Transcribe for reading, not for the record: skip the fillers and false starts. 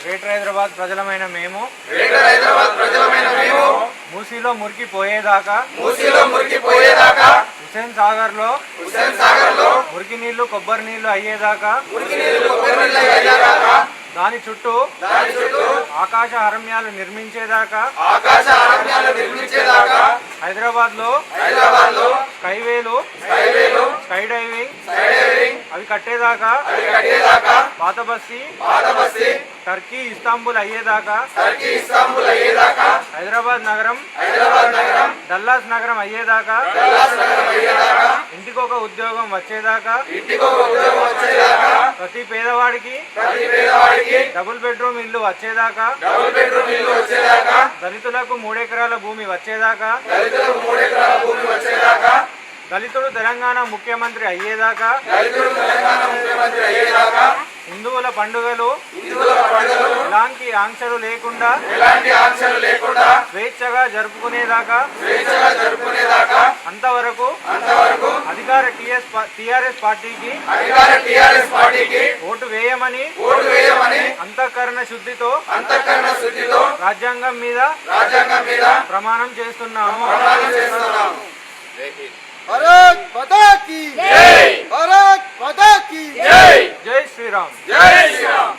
Greater Hyderabad ప్రజలమైన మేము మూసీలో మురికిపోయేదాకా హుస్సేన్ సాగర్ లో మురికి నీళ్లు కొబ్బరి నీళ్లు అయ్యేదాకా దాని చుట్టూ ఆకాశ అరణ్యాలు నిర్మించేదాకా హైదరాబాద్ లో స్కైవేలు స్కై డైవింగ్ అవి కట్టేదాకా పాత బస్తీ టర్కీ ఇస్తాంబుల్ అయ్యేదాకా హైదరాబాద్ నగరం డల్లాస్ నగరం అయ్యేదాకా ఇంటికొక ఉద్యోగం వచ్చేదాకా ప్రతి పేదవాడికి డబుల్ బెడ్రూమ్ ఇల్లు వచ్చేదాకా దళితులకు 3 ఎకరాల భూమి వచ్చేదాకా దళితుడు తెలంగాణ ముఖ్యమంత్రి అయ్యేదాకా హిందువుల పండుగలు ఎలాంటి ఆంక్షలు లేకుండా స్వేచ్ఛగా జరుపుకునేదాకా అంతవరకు అధికార టీఆర్ఎస్ పార్టీకి ఓటు వేయమని అంతఃకరణ శుద్ధితో రాజ్యాంగం మీద ప్రమాణం చేస్తున్నాము. भारत माता की जय, भारत माता की जय, जय श्री राम. जय श्री राम.